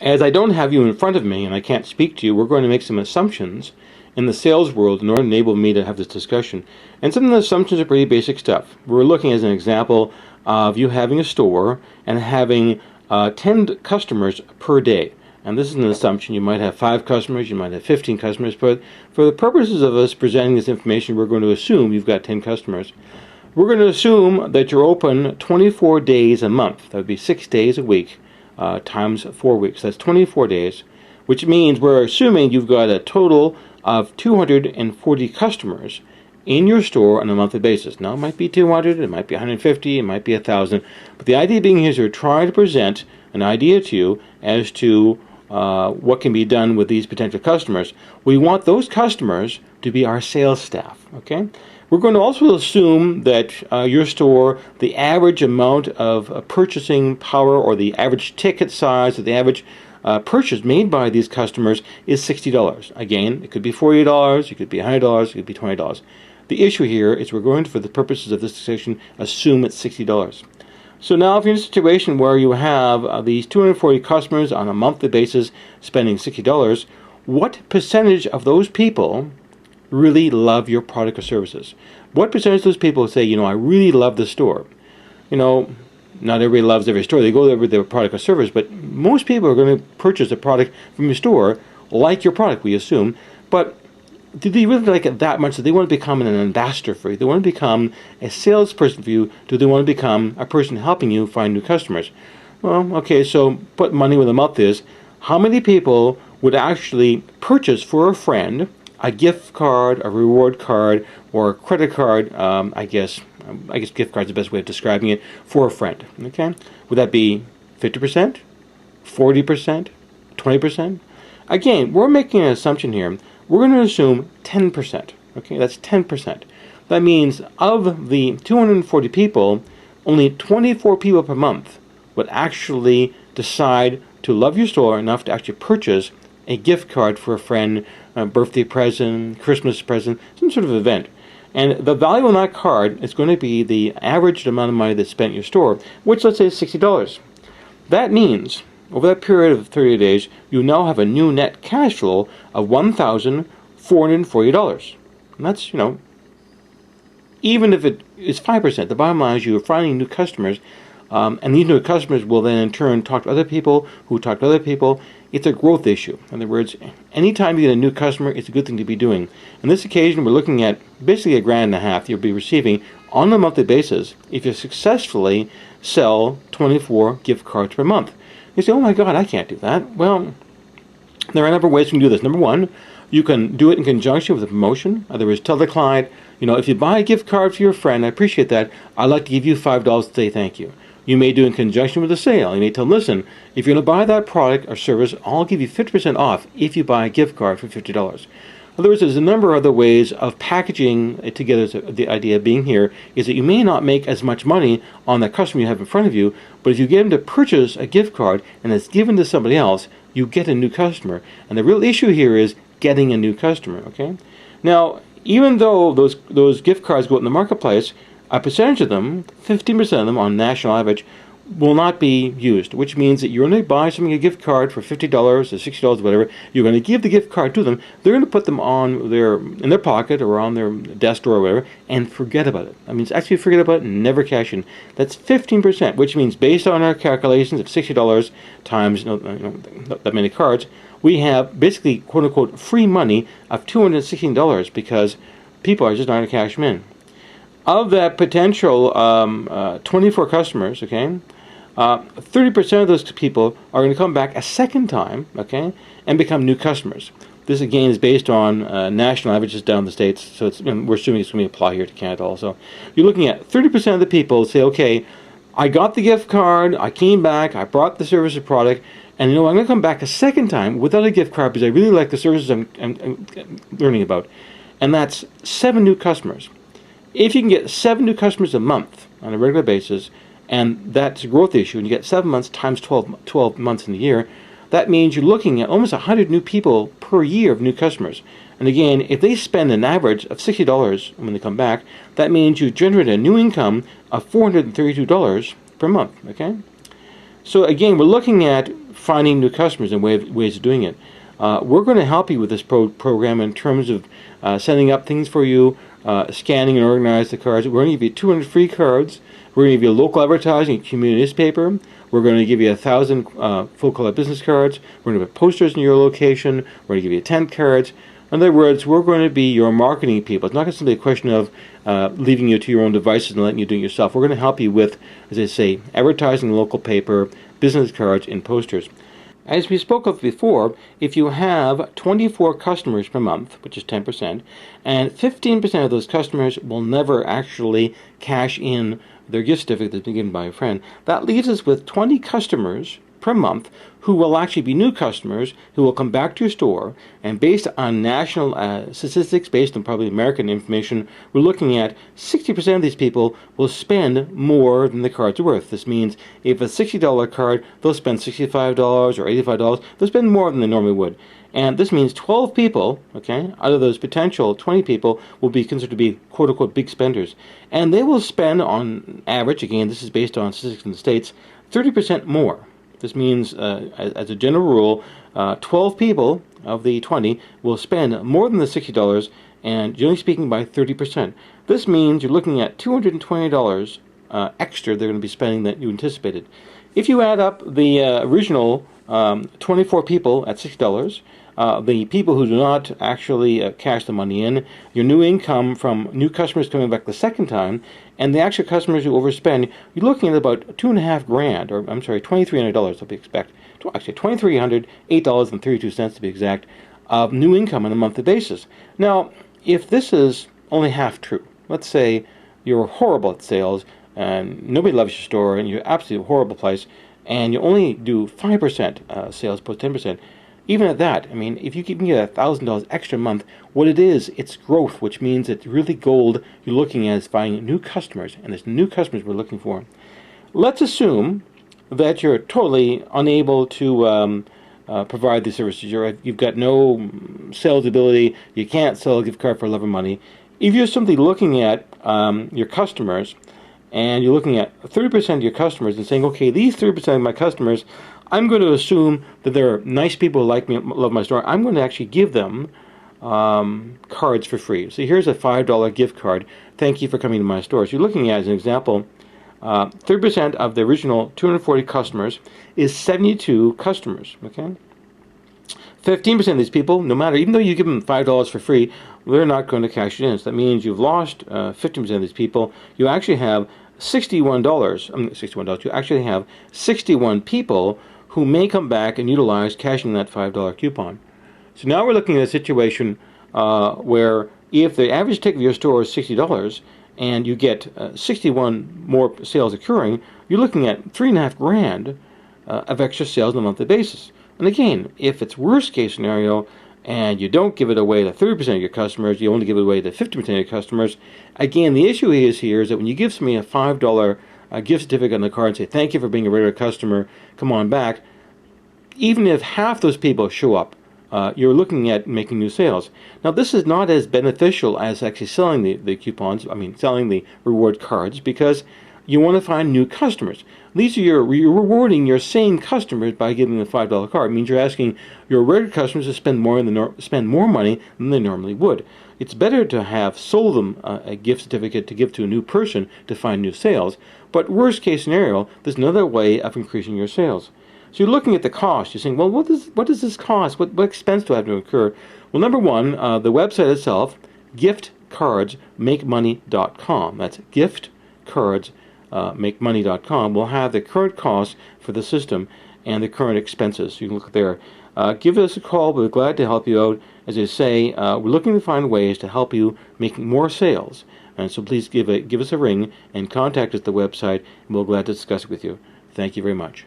As I don't have you in front of me and I can't speak to you, we're going to make some assumptions in the sales world in order to enable me to have this discussion. And some of the assumptions are pretty basic stuff. We're looking as an example of you having a store and having 10 customers per day. And this is an assumption. You might have 5 customers, you might have 15 customers, but for the purposes of us presenting this information, we're going to assume you've got 10 customers. We're going to assume that you're open 24 days a month. That would be 6 days a week times 4 weeks. That's 24 days, which means we're assuming you've got a total of 240 customers in your store on a monthly basis. Now, it might be 200, it might be 150, it might be 1,000, but the idea being here is to try to present an idea to you as to what can be done with these potential customers. We want those customers to be our sales staff, okay? We're going to also assume that your store, the average amount of purchasing power or the average ticket size or the average purchase made by these customers is $60. Again, it could be $40, it could be $100, it could be $20. The issue here is we're going to, for the purposes of this discussion, assume it's $60. So now if you're in a situation where you have these 240 customers on a monthly basis spending $60, what percentage of those people really love your product or services? What percentage of those people say, you know, I really love the store? You know, not everybody loves every store. They go there with their product or service, but most people are going to purchase a product from your store, like your product, we assume, but do they really like it that much that they want to become an ambassador for you? They want to become a salesperson for you? Do they want to become a person helping you find new customers? Well, okay, so put money where the mouth is. How many people would actually purchase for a friend a gift card, a reward card, or a credit card? I guess gift card is the best way of describing it, for a friend. Okay, would that be 50%, 40%, 20%? Again, we're making an assumption here. We're going to assume 10%. Okay, that's 10%. That means of the 240 people, only 24 people per month would actually decide to love your store enough to actually purchase a gift card for a friend, a birthday present, Christmas present, some sort of event. And the value on that card is going to be the average amount of money that's spent in your store, which let's say is $60. That means over that period of 30 days, you now have a new net cash flow of $1,440. And that's, you know, even if it is 5%, the bottom line is you're finding new customers, and these new customers will then in turn talk to other people who talk to other people. It's a growth issue. In other words, anytime you get a new customer, it's a good thing to be doing. On this occasion, we're looking at basically $1,500 you'll be receiving on a monthly basis if you successfully sell 24 gift cards per month. You say, oh my God, I can't do that. Well, there are a number of ways you can do this. Number one, you can do it in conjunction with a promotion. In other words, tell the client, you know, if you buy a gift card for your friend, I appreciate that. I'd like to give you $5 to say thank you. You may do it in conjunction with a sale. You may tell them, listen, if you're going to buy that product or service, I'll give you 50% off if you buy a gift card for $50. In other words, there's a number of other ways of packaging it together. The idea being here is that you may not make as much money on the customer you have in front of you, but if you get them to purchase a gift card and it's given to somebody else, you get a new customer. And the real issue here is getting a new customer, okay? Now, even though those gift cards go out in the marketplace, a percentage of them, 15% of them on national average, will not be used, which means that you're going to buy something, a gift card for $50 or $60, whatever. You're going to give the gift card to them. They're going to put them in their pocket or on their desk or whatever and forget about it. I mean, it's actually forget about it and never cash in. That's 15%, which means based on our calculations of $60 times that many cards, we have basically quote unquote free money of $216 because people are just not going to cash them in. Of that potential 24 customers, okay, 30% of those people are going to come back a second time, okay, and become new customers. This again is based on national averages down the states, so it's, we're assuming it's going to apply here to Canada also. You're looking at 30% of the people say, okay, I got the gift card, I came back, I brought the service or product, and you know I'm going to come back a second time without a gift card because I really like the services I'm learning about, and that's 7 new customers. If you can get 7 new customers a month on a regular basis, and that's a growth issue, and you get 7 months times 12 months in the year, that means you're looking at almost 100 new people per year of new customers. And again, if they spend an average of $60 when they come back, that means you generate a new income of $432 per month, okay? So again, we're looking at finding new customers and ways of doing it. We're going to help you with this program in terms of setting up things for you, scanning and organize the cards. We're going to give you 200 free cards. We're going to give you local advertising, community newspaper. We're going to give you 1,000 full-color business cards. We're going to put posters in your location. We're going to give you 10 cards. In other words, we're going to be your marketing people. It's not going to be a question of leaving you to your own devices and letting you do it yourself. We're going to help you with, as I say, advertising, local paper, business cards, and posters. As we spoke of before, if you have 24 customers per month, which is 10%, and 15% of those customers will never actually cash in their gift certificate that's been given by a friend, that leaves us with 20 customers per month who will actually be new customers who will come back to your store, and based on national statistics, based on probably American information, we're looking at 60% of these people will spend more than the card's worth. This means if it's a $60 card, they'll spend $65 or $85. They'll spend more than they normally would. And this means 12 people, okay, out of those potential 20 people will be considered to be quote-unquote big spenders. And they will spend on average, again, this is based on statistics in the States, 30% more. This means, as a general rule, 12 people of the 20 will spend more than the $60, and generally speaking, by 30%. This means you're looking at $220 extra they're going to be spending that you anticipated. If you add up the original 24 people at $60, the people who do not actually cash the money in, your new income from new customers coming back the second time, and the actual customers who overspend, you're looking at about $2,500, or I'm sorry, $2,300 to be exact. Actually, $2,308.32 to be exact, of new income on a monthly basis. Now, if this is only half true, let's say you're horrible at sales, and nobody loves your store, and you're absolutely a horrible place, and you only do 5% sales plus 10%, even at that, I mean, if you can get $1,000 extra a month, what it is, it's growth, which means it's really gold you're looking at is finding new customers, and it's new customers we're looking for. Let's assume that you're totally unable to provide these services. You've got no sales ability, you can't sell a gift card for love or money. If you're simply looking at your customers, and you're looking at 30% of your customers and saying, okay, these 30% of my customers, I'm going to assume that they're nice people who like me, love my store. I'm going to actually give them cards for free. So here's a $5 gift card. Thank you for coming to my store. So you're looking at, as an example, 30% of the original 240 customers is 72 customers. Okay, 15% of these people, no matter, even though you give them $5 for free, they're not going to cash it in. So that means you've lost 15% of these people. You actually have $61. You actually have 61 people who may come back and utilize cashing that $5 coupon. So now we're looking at a situation where if the average ticket of your store is $60 and you get 61 more sales occurring, you're looking at $3,500 of extra sales on a monthly basis. And again, if it's worst case scenario and you don't give it away to 30% of your customers, you only give it away to 50% of your customers, again, the issue is that when you give somebody a $5 gift certificate on the card and say, thank you for being a regular customer, come on back, even if half those people show up, you're looking at making new sales. Now, this is not as beneficial as actually selling the coupons, selling the reward cards, because you want to find new customers. These are you're rewarding your same customers by giving them a $5 card. It means you're asking your regular customers to spend more money than they normally would. It's better to have sold them a gift certificate to give to a new person to find new sales. But worst case scenario, there's another way of increasing your sales. So you're looking at the cost. You're saying, well, what does this cost? What expense do I have to incur? Well, number one, the website itself, giftcardsmakemoney.com. That's giftcardsmakemoney.com will have the current cost for the system and the current expenses. You can look there. Give us a call. We're glad to help you out. As I say, we're looking to find ways to help you making more sales. And so please give us a ring and contact us at the website, and we're glad to discuss it with you. Thank you very much.